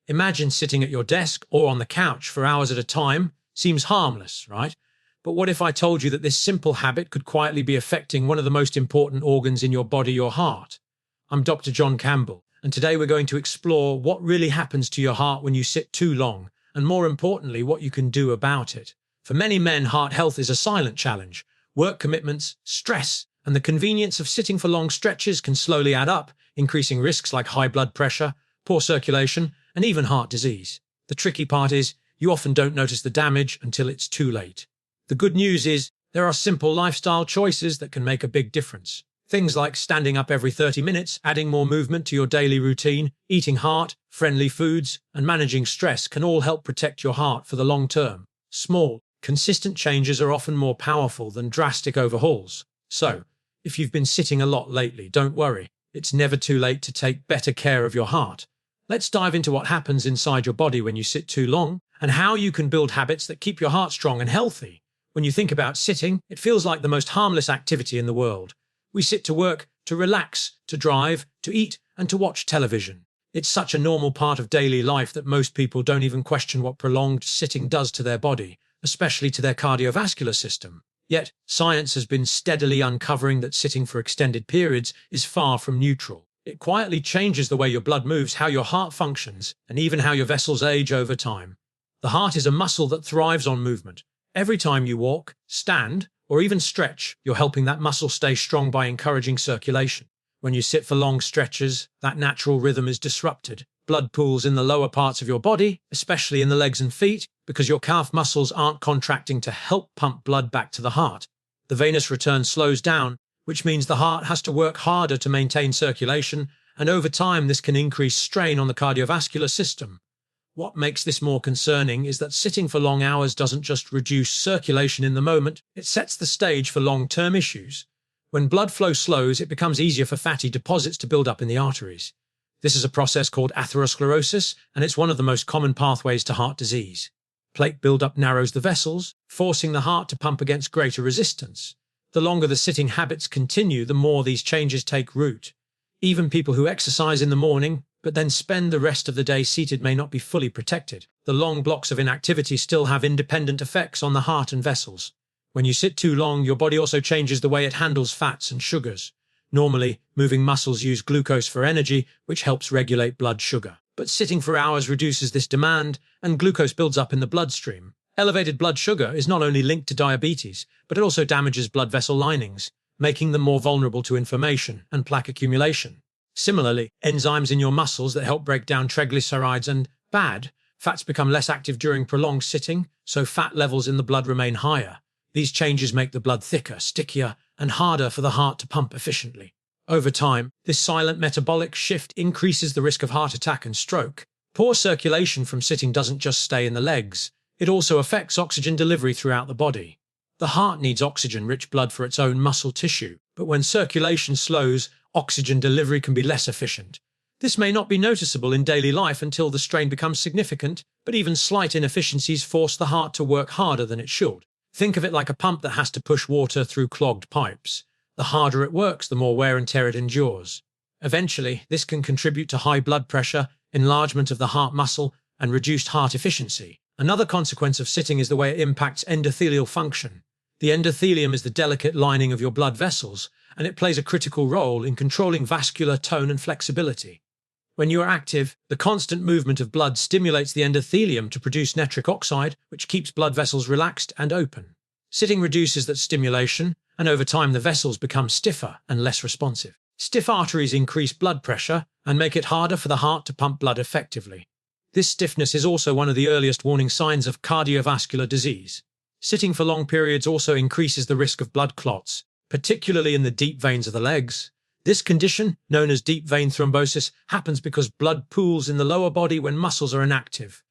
Imagine sitting at your desk or on the couch for hours at a time. Seems harmless, right? But what if I told you that this simple habit could quietly be affecting one of the most important organs in your body, your heart? I'm Dr. John Campbell, and today we're going to explore what really happens to your heart when you sit too long, and more importantly, what you can do about it. For many men, heart health is a silent challenge. Work commitments, stress, and the convenience of sitting for long stretches can slowly add up, increasing risks like high blood pressure, poor circulation, and even heart disease. The tricky part is, you often don't notice the damage until it's too late. The good news is, there are simple lifestyle choices that can make a big difference. Things like standing up every 30 minutes, adding more movement to your daily routine, eating heart-friendly foods, and managing stress can all help protect your heart for the long term. Small, consistent changes are often more powerful than drastic overhauls. So, if you've been sitting a lot lately, don't worry. It's never too late to take better care of your heart. Let's dive into what happens inside your body when you sit too long, and how you can build habits that keep your heart strong and healthy. When you think about sitting, it feels like the most harmless activity in the world. We sit to work, to relax, to drive, to eat, and to watch television. It's such a normal part of daily life that most people don't even question what prolonged sitting does to their body, especially to their cardiovascular system. Yet, science has been steadily uncovering that sitting for extended periods is far from neutral. It quietly changes the way your blood moves, how your heart functions, and even how your vessels age over time. The heart is a muscle that thrives on movement. Every time you walk, stand, or even stretch, you're helping that muscle stay strong by encouraging circulation. When you sit for long stretches, that natural rhythm is disrupted. Blood pools in the lower parts of your body, especially in the legs and feet, because your calf muscles aren't contracting to help pump blood back to the heart. The venous return slows down, which means the heart has to work harder to maintain circulation, and over time this can increase strain on the cardiovascular system. What makes this more concerning is that sitting for long hours doesn't just reduce circulation in the moment, it sets the stage for long-term issues. When blood flow slows, it becomes easier for fatty deposits to build up in the arteries. This is a process called atherosclerosis, and it's one of the most common pathways to heart disease. Plate buildup narrows the vessels, forcing the heart to pump against greater resistance. The longer the sitting habits continue, the more these changes take root. Even people who exercise in the morning, but then spend the rest of the day seated may not be fully protected. The long blocks of inactivity still have independent effects on the heart and vessels. When you sit too long, your body also changes the way it handles fats and sugars. Normally, moving muscles use glucose for energy, which helps regulate blood sugar. But sitting for hours reduces this demand, and glucose builds up in the bloodstream. Elevated blood sugar is not only linked to diabetes, but it also damages blood vessel linings, making them more vulnerable to inflammation and plaque accumulation. Similarly, enzymes in your muscles that help break down triglycerides and bad fats become less active during prolonged sitting, so fat levels in the blood remain higher. These changes make the blood thicker, stickier, and harder for the heart to pump efficiently. Over time, this silent metabolic shift increases the risk of heart attack and stroke. Poor circulation from sitting doesn't just stay in the legs. It also affects oxygen delivery throughout the body. The heart needs oxygen-rich blood for its own muscle tissue, but when circulation slows, oxygen delivery can be less efficient. This may not be noticeable in daily life until the strain becomes significant, but even slight inefficiencies force the heart to work harder than it should. Think of it like a pump that has to push water through clogged pipes. The harder it works, the more wear and tear it endures. Eventually, this can contribute to high blood pressure, enlargement of the heart muscle, and reduced heart efficiency. Another consequence of sitting is the way it impacts endothelial function. The endothelium is the delicate lining of your blood vessels, and it plays a critical role in controlling vascular tone and flexibility. When you are active, the constant movement of blood stimulates the endothelium to produce nitric oxide, which keeps blood vessels relaxed and open. Sitting reduces that stimulation, and over time the vessels become stiffer and less responsive. Stiff arteries increase blood pressure and make it harder for the heart to pump blood effectively. This stiffness is also one of the earliest warning signs of cardiovascular disease. Sitting for long periods also increases the risk of blood clots, particularly in the deep veins of the legs. This condition, known as deep vein thrombosis, happens because blood pools in the lower body when muscles are inactive.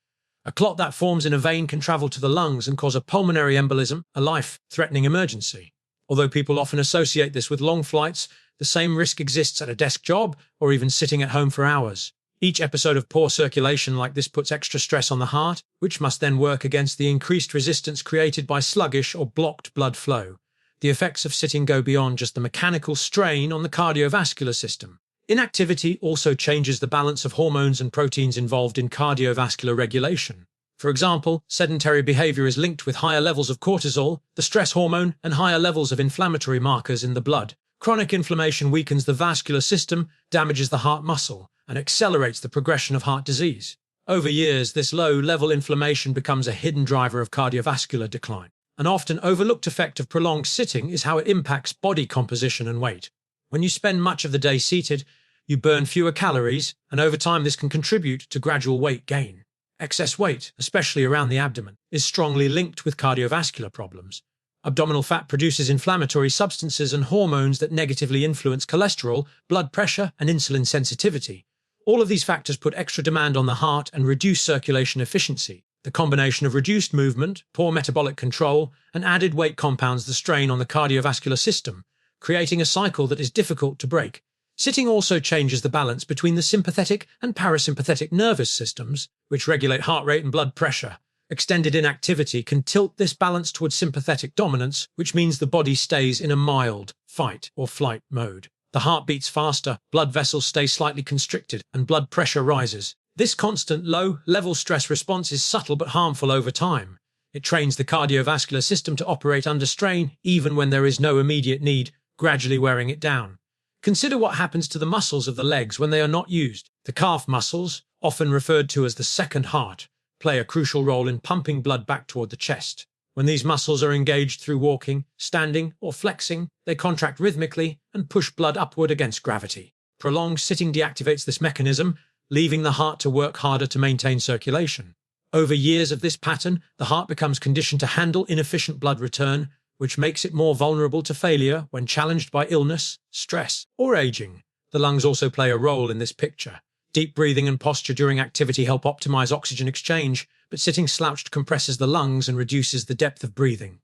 A clot that forms in a vein can travel to the lungs and cause a pulmonary embolism, a life-threatening emergency. Although people often associate this with long flights, the same risk exists at a desk job or even sitting at home for hours. Each episode of poor circulation like this puts extra stress on the heart, which must then work against the increased resistance created by sluggish or blocked blood flow. The effects of sitting go beyond just the mechanical strain on the cardiovascular system. Inactivity also changes the balance of hormones and proteins involved in cardiovascular regulation. For example, sedentary behavior is linked with higher levels of cortisol, the stress hormone, and higher levels of inflammatory markers in the blood. Chronic inflammation weakens the vascular system, damages the heart muscle, and accelerates the progression of heart disease. Over years, this low-level inflammation becomes a hidden driver of cardiovascular decline. An often overlooked effect of prolonged sitting is how it impacts body composition and weight. When you spend much of the day seated, you burn fewer calories, and over time this can contribute to gradual weight gain. Excess weight, especially around the abdomen, is strongly linked with cardiovascular problems. Abdominal fat produces inflammatory substances and hormones that negatively influence cholesterol, blood pressure, and insulin sensitivity. All of these factors put extra demand on the heart and reduce circulation efficiency. The combination of reduced movement, poor metabolic control, and added weight compounds the strain on the cardiovascular system, creating a cycle that is difficult to break. Sitting also changes the balance between the sympathetic and parasympathetic nervous systems, which regulate heart rate and blood pressure. Extended inactivity can tilt this balance towards sympathetic dominance, which means the body stays in a mild fight or flight mode. The heart beats faster, blood vessels stay slightly constricted, and blood pressure rises. This constant low-level stress response is subtle but harmful over time. It trains the cardiovascular system to operate under strain, even when there is no immediate need, gradually wearing it down. Consider what happens to the muscles of the legs when they are not used. The calf muscles, often referred to as the second heart, play a crucial role in pumping blood back toward the chest. When these muscles are engaged through walking, standing, or flexing, they contract rhythmically and push blood upward against gravity. Prolonged sitting deactivates this mechanism, leaving the heart to work harder to maintain circulation. Over years of this pattern, the heart becomes conditioned to handle inefficient blood return, which makes it more vulnerable to failure when challenged by illness, stress, or aging. The lungs also play a role in this picture. Deep breathing and posture during activity help optimize oxygen exchange, but sitting slouched compresses the lungs and reduces the depth of breathing.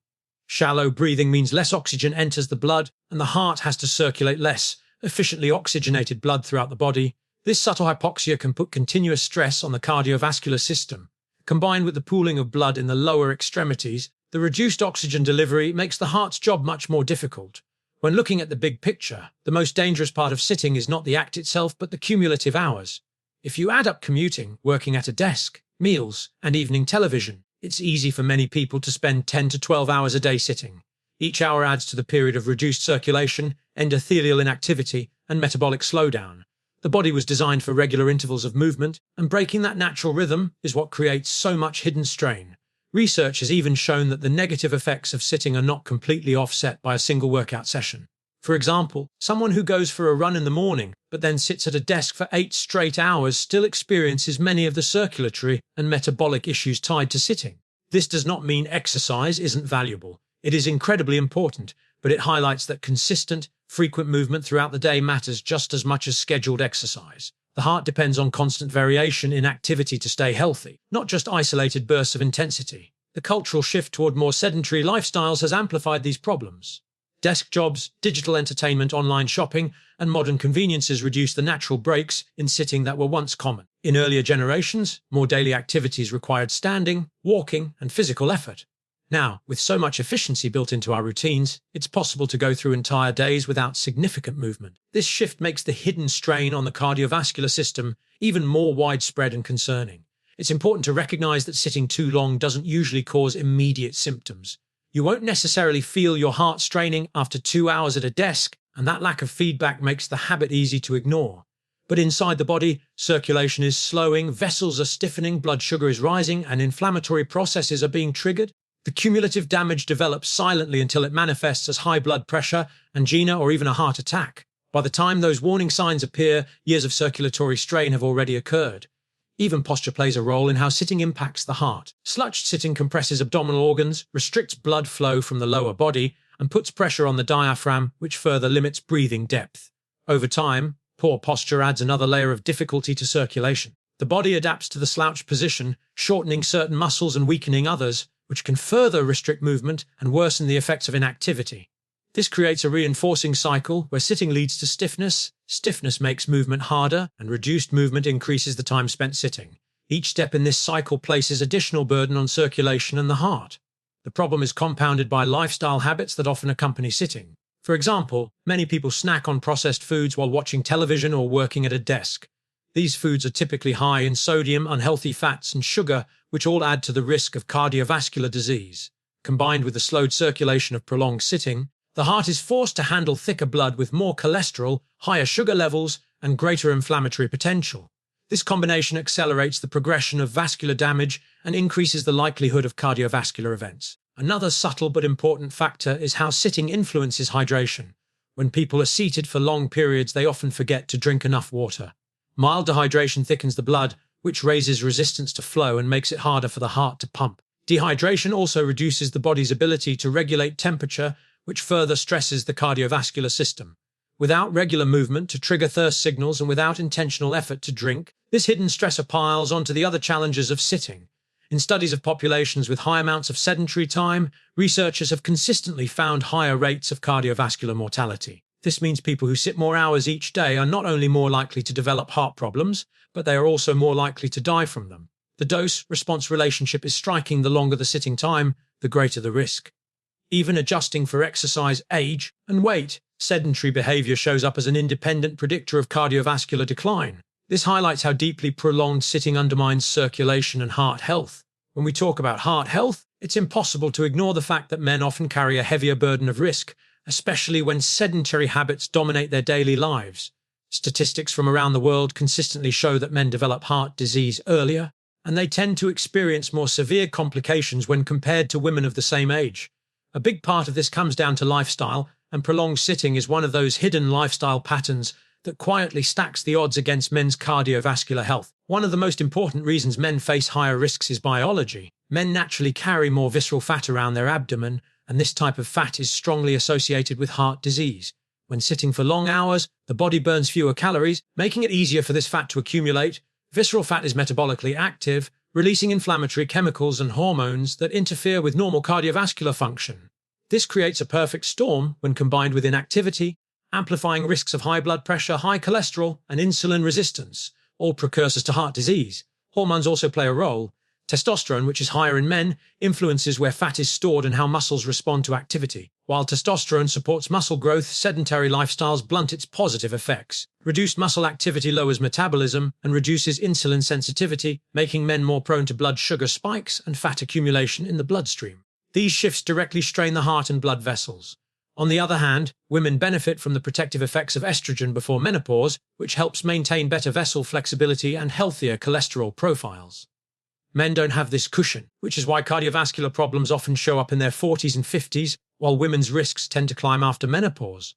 Shallow breathing means less oxygen enters the blood, and the heart has to circulate less efficiently oxygenated blood throughout the body. This subtle hypoxia can put continuous stress on the cardiovascular system. Combined with the pooling of blood in the lower extremities, the reduced oxygen delivery makes the heart's job much more difficult. When looking at the big picture, the most dangerous part of sitting is not the act itself, but the cumulative hours. If you add up commuting, working at a desk, meals, and evening television, it's easy for many people to spend 10 to 12 hours a day sitting. Each hour adds to the period of reduced circulation, endothelial inactivity, and metabolic slowdown. The body was designed for regular intervals of movement, and breaking that natural rhythm is what creates so much hidden strain. Research has even shown that the negative effects of sitting are not completely offset by a single workout session. For example, someone who goes for a run in the morning but then sits at a desk for 8 straight hours still experiences many of the circulatory and metabolic issues tied to sitting. This does not mean exercise isn't valuable. It is incredibly important, but it highlights that consistent, frequent movement throughout the day matters just as much as scheduled exercise. The heart depends on constant variation in activity to stay healthy, not just isolated bursts of intensity. The cultural shift toward more sedentary lifestyles has amplified these problems. Desk jobs, digital entertainment, online shopping, and modern conveniences reduce the natural breaks in sitting that were once common. In earlier generations, more daily activities required standing, walking, and physical effort. Now, with so much efficiency built into our routines, it's possible to go through entire days without significant movement. This shift makes the hidden strain on the cardiovascular system even more widespread and concerning. It's important to recognize that sitting too long doesn't usually cause immediate symptoms. You won't necessarily feel your heart straining after 2 hours at a desk, and that lack of feedback makes the habit easy to ignore. But inside the body, circulation is slowing, vessels are stiffening, blood sugar is rising, and inflammatory processes are being triggered. The cumulative damage develops silently until it manifests as high blood pressure, angina, or even a heart attack. By the time those warning signs appear, years of circulatory strain have already occurred. Even posture plays a role in how sitting impacts the heart. Slouched sitting compresses abdominal organs, restricts blood flow from the lower body, and puts pressure on the diaphragm, which further limits breathing depth. Over time, poor posture adds another layer of difficulty to circulation. The body adapts to the slouched position, shortening certain muscles and weakening others, which can further restrict movement and worsen the effects of inactivity. This creates a reinforcing cycle where sitting leads to stiffness, stiffness makes movement harder, and reduced movement increases the time spent sitting. Each step in this cycle places additional burden on circulation and the heart. The problem is compounded by lifestyle habits that often accompany sitting. For example, many people snack on processed foods while watching television or working at a desk. These foods are typically high in sodium, unhealthy fats, and sugar, which all add to the risk of cardiovascular disease. Combined with the slowed circulation of prolonged sitting, the heart is forced to handle thicker blood with more cholesterol, higher sugar levels, and greater inflammatory potential. This combination accelerates the progression of vascular damage and increases the likelihood of cardiovascular events. Another subtle but important factor is how sitting influences hydration. When people are seated for long periods, they often forget to drink enough water. Mild dehydration thickens the blood, which raises resistance to flow and makes it harder for the heart to pump. Dehydration also reduces the body's ability to regulate temperature, which further stresses the cardiovascular system. Without regular movement to trigger thirst signals and without intentional effort to drink, this hidden stressor piles onto the other challenges of sitting. In studies of populations with high amounts of sedentary time, researchers have consistently found higher rates of cardiovascular mortality. This means people who sit more hours each day are not only more likely to develop heart problems, but they are also more likely to die from them. The dose-response relationship is striking. The longer the sitting time, the greater the risk. Even adjusting for exercise, age, and weight, sedentary behavior shows up as an independent predictor of cardiovascular decline. This highlights how deeply prolonged sitting undermines circulation and heart health. When we talk about heart health, it's impossible to ignore the fact that men often carry a heavier burden of risk, especially when sedentary habits dominate their daily lives. Statistics from around the world consistently show that men develop heart disease earlier, and they tend to experience more severe complications when compared to women of the same age. A big part of this comes down to lifestyle, and prolonged sitting is one of those hidden lifestyle patterns that quietly stacks the odds against men's cardiovascular health. One of the most important reasons men face higher risks is biology. Men naturally carry more visceral fat around their abdomen, and this type of fat is strongly associated with heart disease. When sitting for long hours, the body burns fewer calories, making it easier for this fat to accumulate. Visceral fat is metabolically active, releasing inflammatory chemicals and hormones that interfere with normal cardiovascular function. This creates a perfect storm when combined with inactivity, amplifying risks of high blood pressure, high cholesterol, and insulin resistance, all precursors to heart disease. Hormones also play a role. Testosterone, which is higher in men, influences where fat is stored and how muscles respond to activity. While testosterone supports muscle growth, sedentary lifestyles blunt its positive effects. Reduced muscle activity lowers metabolism and reduces insulin sensitivity, making men more prone to blood sugar spikes and fat accumulation in the bloodstream. These shifts directly strain the heart and blood vessels. On the other hand, women benefit from the protective effects of estrogen before menopause, which helps maintain better vessel flexibility and healthier cholesterol profiles. Men don't have this cushion, which is why cardiovascular problems often show up in their 40s and 50s, while women's risks tend to climb after menopause.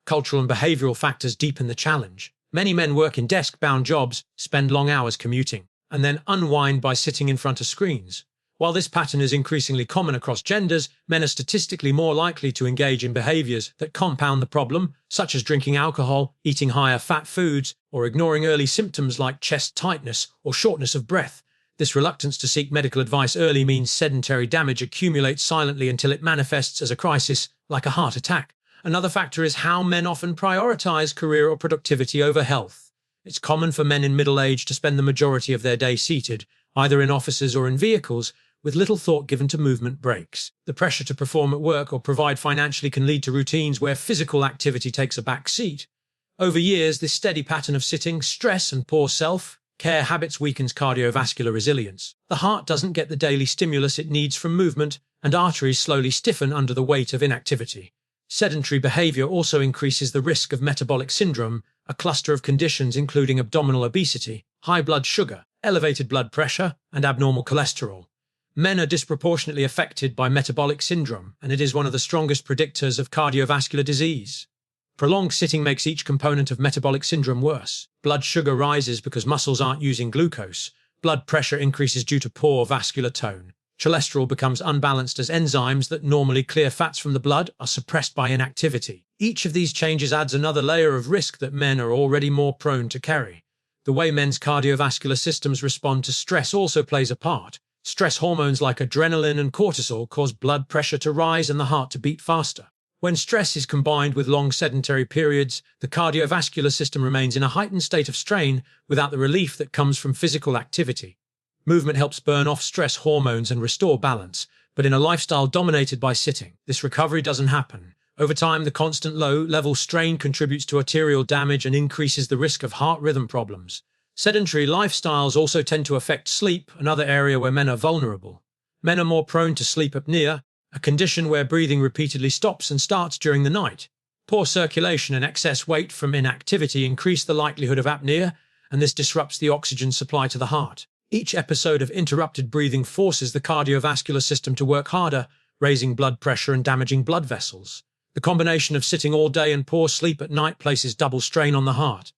Cultural and behavioral factors deepen the challenge. Many men work in desk-bound jobs, spend long hours commuting, and then unwind by sitting in front of screens. While this pattern is increasingly common across genders, men are statistically more likely to engage in behaviors that compound the problem, such as drinking alcohol, eating higher fat foods, or ignoring early symptoms like chest tightness or shortness of breath. This reluctance to seek medical advice early means sedentary damage accumulates silently until it manifests as a crisis, like a heart attack. Another factor is how men often prioritize career or productivity over health. It's common for men in middle age to spend the majority of their day seated, either in offices or in vehicles, with little thought given to movement breaks. The pressure to perform at work or provide financially can lead to routines where physical activity takes a back seat. Over years, this steady pattern of sitting, stress, and poor self-care habits weakens cardiovascular resilience. The heart doesn't get the daily stimulus it needs from movement, and arteries slowly stiffen under the weight of inactivity. Sedentary behavior also increases the risk of metabolic syndrome, a cluster of conditions including abdominal obesity, high blood sugar, elevated blood pressure, and abnormal cholesterol. Men are disproportionately affected by metabolic syndrome, and it is one of the strongest predictors of cardiovascular disease. Prolonged sitting makes each component of metabolic syndrome worse. Blood sugar rises because muscles aren't using glucose. Blood pressure increases due to poor vascular tone. Cholesterol becomes unbalanced as enzymes that normally clear fats from the blood are suppressed by inactivity. Each of these changes adds another layer of risk that men are already more prone to carry. The way men's cardiovascular systems respond to stress also plays a part. Stress hormones like adrenaline and cortisol cause blood pressure to rise and the heart to beat faster. When stress is combined with long sedentary periods, the cardiovascular system remains in a heightened state of strain without the relief that comes from physical activity. Movement helps burn off stress hormones and restore balance, but in a lifestyle dominated by sitting, this recovery doesn't happen. Over time, the constant low-level strain contributes to arterial damage and increases the risk of heart rhythm problems. Sedentary lifestyles also tend to affect sleep, another area where men are vulnerable. Men are more prone to sleep apnea, a condition where breathing repeatedly stops and starts during the night. Poor circulation and excess weight from inactivity increase the likelihood of apnea, and this disrupts the oxygen supply to the heart. Each episode of interrupted breathing forces the cardiovascular system to work harder, raising blood pressure and damaging blood vessels. The combination of sitting all day and poor sleep at night places double strain on the heart.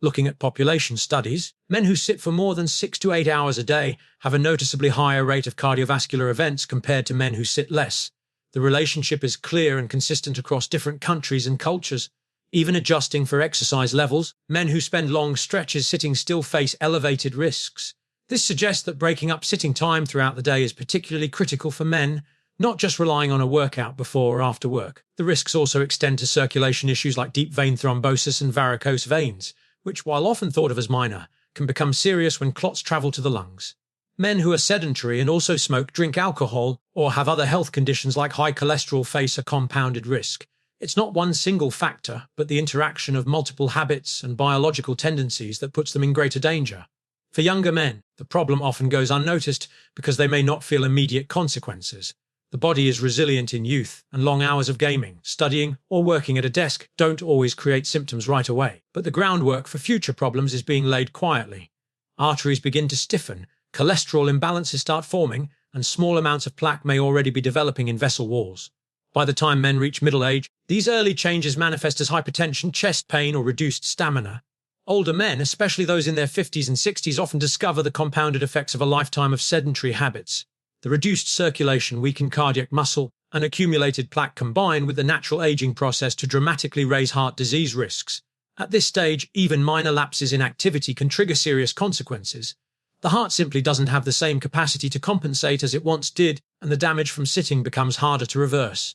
Looking at population studies, men who sit for more than 6 to 8 hours a day have a noticeably higher rate of cardiovascular events compared to men who sit less. The relationship is clear and consistent across different countries and cultures. Even adjusting for exercise levels, men who spend long stretches sitting still face elevated risks. This suggests that breaking up sitting time throughout the day is particularly critical for men, not just relying on a workout before or after work. The risks also extend to circulation issues like deep vein thrombosis and varicose veins, which, while often thought of as minor, can become serious when clots travel to the lungs. Men who are sedentary and also smoke, drink alcohol, or have other health conditions like high cholesterol face a compounded risk. It's not one single factor, but the interaction of multiple habits and biological tendencies that puts them in greater danger. For younger men, the problem often goes unnoticed because they may not feel immediate consequences. The body is resilient in youth, and long hours of gaming, studying, or working at a desk don't always create symptoms right away. But the groundwork for future problems is being laid quietly. Arteries begin to stiffen, cholesterol imbalances start forming, and small amounts of plaque may already be developing in vessel walls. By the time men reach middle age, these early changes manifest as hypertension, chest pain, or reduced stamina. Older men, especially those in their 50s and 60s, often discover the compounded effects of a lifetime of sedentary habits. The reduced circulation, weakened cardiac muscle, and accumulated plaque combine with the natural aging process to dramatically raise heart disease risks. At this stage, even minor lapses in activity can trigger serious consequences. The heart simply doesn't have the same capacity to compensate as it once did, and the damage from sitting becomes harder to reverse.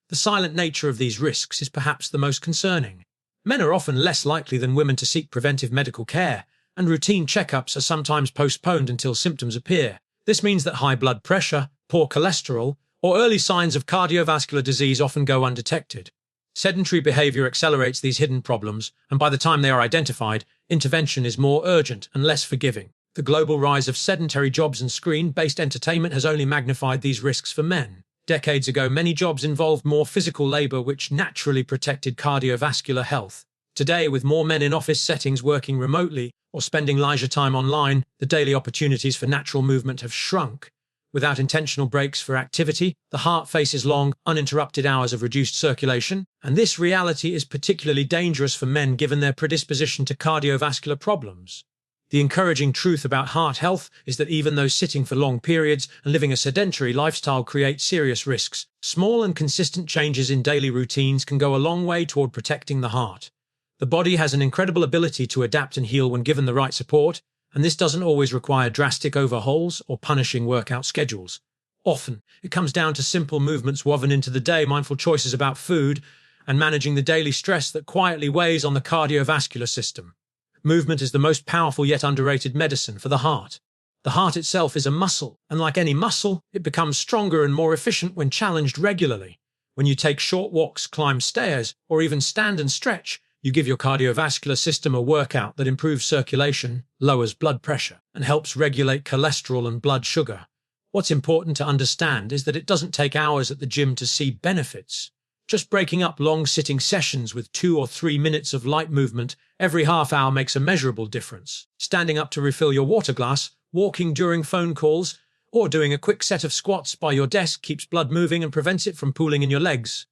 The silent nature of these risks is perhaps the most concerning. Men are often less likely than women to seek preventive medical care, and routine checkups are sometimes postponed until symptoms appear. This means that high blood pressure, poor cholesterol, or early signs of cardiovascular disease often go undetected. Sedentary behavior accelerates these hidden problems, and by the time they are identified, intervention is more urgent and less forgiving. The global rise of sedentary jobs and screen-based entertainment has only magnified these risks for men. Decades ago, many jobs involved more physical labor, which naturally protected cardiovascular health. Today, with more men in office settings working remotely or spending leisure time online, the daily opportunities for natural movement have shrunk. Without intentional breaks for activity, the heart faces long, uninterrupted hours of reduced circulation, and this reality is particularly dangerous for men given their predisposition to cardiovascular problems. The encouraging truth about heart health is that even though sitting for long periods and living a sedentary lifestyle create serious risks, small and consistent changes in daily routines can go a long way toward protecting the heart. The body has an incredible ability to adapt and heal when given the right support, and this doesn't always require drastic overhauls or punishing workout schedules. Often, it comes down to simple movements woven into the day, mindful choices about food, and managing the daily stress that quietly weighs on the cardiovascular system. Movement is the most powerful yet underrated medicine for the heart. The heart itself is a muscle, and like any muscle, it becomes stronger and more efficient when challenged regularly. When you take short walks, climb stairs, or even stand and stretch, you give your cardiovascular system a workout that improves circulation, lowers blood pressure, and helps regulate cholesterol and blood sugar. What's important to understand is that it doesn't take hours at the gym to see benefits. Just breaking up long sitting sessions with 2 or 3 minutes of light movement every half hour makes a measurable difference. Standing up to refill your water glass, walking during phone calls, or doing a quick set of squats by your desk keeps blood moving and prevents it from pooling in your legs.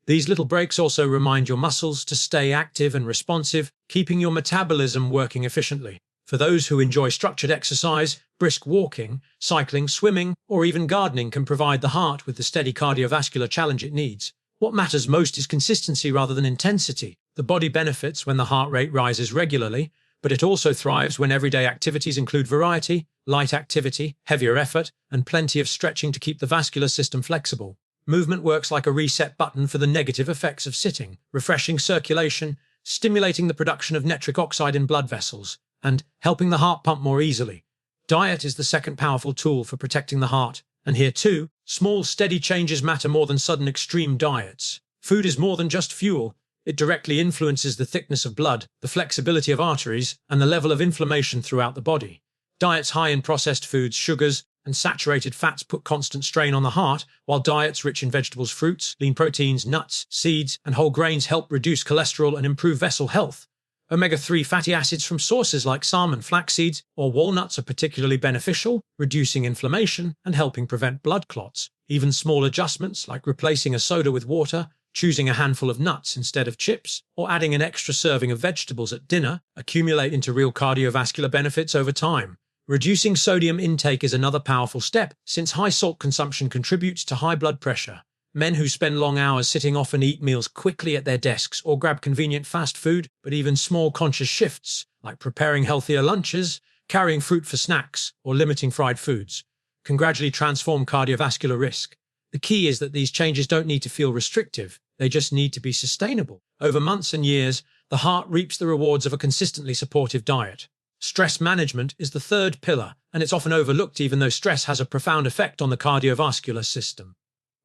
These little breaks also remind your muscles to stay active and responsive, keeping your metabolism working efficiently. For those who enjoy structured exercise, brisk walking, cycling, swimming, or even gardening can provide the heart with the steady cardiovascular challenge it needs. What matters most is consistency rather than intensity. The body benefits when the heart rate rises regularly, but it also thrives when everyday activities include variety, light activity, heavier effort, and plenty of stretching to keep the vascular system flexible. Movement works like a reset button for the negative effects of sitting, refreshing circulation, stimulating the production of nitric oxide in blood vessels, and helping the heart pump more easily. Diet is the second powerful tool for protecting the heart, and here too, small, steady changes matter more than sudden extreme diets. Food is more than just fuel. It directly influences the thickness of blood, the flexibility of arteries, and the level of inflammation throughout the body. Diets high in processed foods, sugars, and saturated fats put constant strain on the heart, while diets rich in vegetables, fruits, lean proteins, nuts, seeds, and whole grains help reduce cholesterol and improve vessel health. Omega-3 fatty acids from sources like salmon, flax seeds, or walnuts are particularly beneficial, reducing inflammation and helping prevent blood clots. Even small adjustments, like replacing a soda with water, choosing a handful of nuts instead of chips, or adding an extra serving of vegetables at dinner, accumulate into real cardiovascular benefits over time. Reducing sodium intake is another powerful step, since high salt consumption contributes to high blood pressure. Men who spend long hours sitting often eat meals quickly at their desks or grab convenient fast food, but even small conscious shifts, like preparing healthier lunches, carrying fruit for snacks, or limiting fried foods, can gradually transform cardiovascular risk. The key is that these changes don't need to feel restrictive, they just need to be sustainable. Over months and years, the heart reaps the rewards of a consistently supportive diet. Stress management is the third pillar, and it's often overlooked even though stress has a profound effect on the cardiovascular system.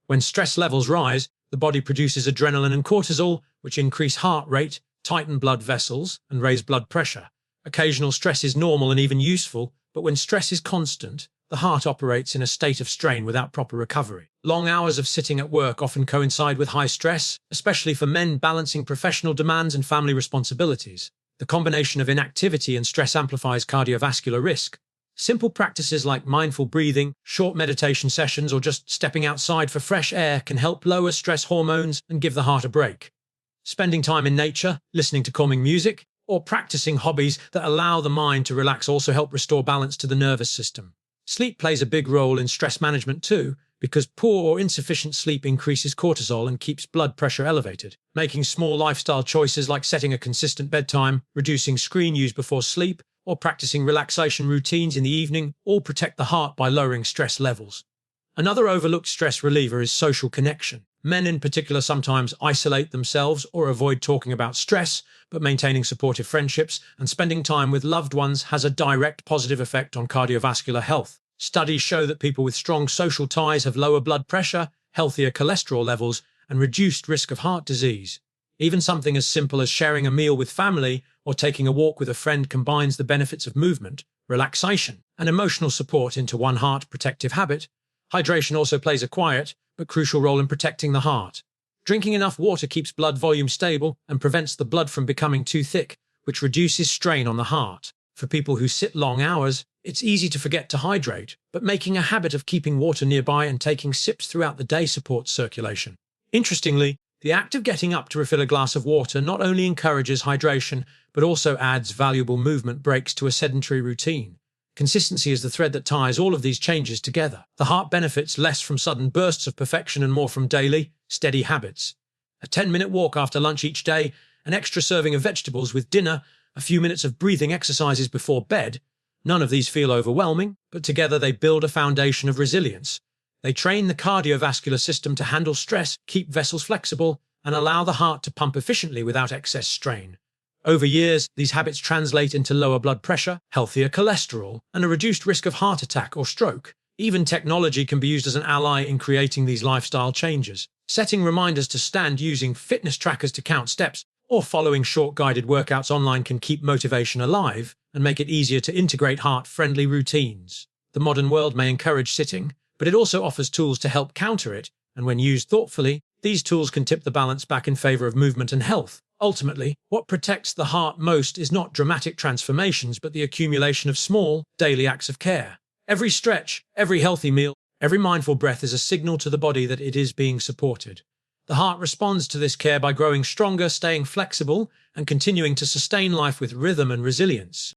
When stress levels rise, the body produces adrenaline and cortisol, which increase heart rate, tighten blood vessels, and raise blood pressure. Occasional stress is normal and even useful, but when stress is constant, the heart operates in a state of strain without proper recovery. Long hours of sitting at work often coincide with high stress, especially for men balancing professional demands and family responsibilities. The combination of inactivity and stress amplifies cardiovascular risk. Simple practices like mindful breathing, short meditation sessions, or just stepping outside for fresh air can help lower stress hormones and give the heart a break. Spending time in nature, listening to calming music, or practicing hobbies that allow the mind to relax also help restore balance to the nervous system. Sleep plays a big role in stress management too, because poor or insufficient sleep increases cortisol and keeps blood pressure elevated. Making small lifestyle choices like setting a consistent bedtime, reducing screen use before sleep, or practicing relaxation routines in the evening all protect the heart by lowering stress levels. Another overlooked stress reliever is social connection. Men in particular sometimes isolate themselves or avoid talking about stress, but maintaining supportive friendships and spending time with loved ones has a direct positive effect on cardiovascular health. Studies show that people with strong social ties have lower blood pressure, healthier cholesterol levels, and reduced risk of heart disease. Even something as simple as sharing a meal with family or taking a walk with a friend combines the benefits of movement, relaxation, and emotional support into one heart protective habit. Hydration also plays a quiet but crucial role in protecting the heart. Drinking enough water keeps blood volume stable and prevents the blood from becoming too thick, which reduces strain on the heart. For people who sit long hours, it's easy to forget to hydrate, but making a habit of keeping water nearby and taking sips throughout the day supports circulation. Interestingly, the act of getting up to refill a glass of water not only encourages hydration, but also adds valuable movement breaks to a sedentary routine. Consistency is the thread that ties all of these changes together. The heart benefits less from sudden bursts of perfection and more from daily, steady habits. A 10-minute walk after lunch each day, an extra serving of vegetables with dinner, a few minutes of breathing exercises before bed. None of these feel overwhelming, but together they build a foundation of resilience. They train the cardiovascular system to handle stress, keep vessels flexible, and allow the heart to pump efficiently without excess strain. Over years, these habits translate into lower blood pressure, healthier cholesterol, and a reduced risk of heart attack or stroke. Even technology can be used as an ally in creating these lifestyle changes. Setting reminders to stand, using fitness trackers to count steps, or following short guided workouts online can keep motivation alive and make it easier to integrate heart-friendly routines. The modern world may encourage sitting, but it also offers tools to help counter it, and when used thoughtfully, these tools can tip the balance back in favor of movement and health. Ultimately, what protects the heart most is not dramatic transformations, but the accumulation of small, daily acts of care. Every stretch, every healthy meal, every mindful breath is a signal to the body that it is being supported. The heart responds to this care by growing stronger, staying flexible, and continuing to sustain life with rhythm and resilience.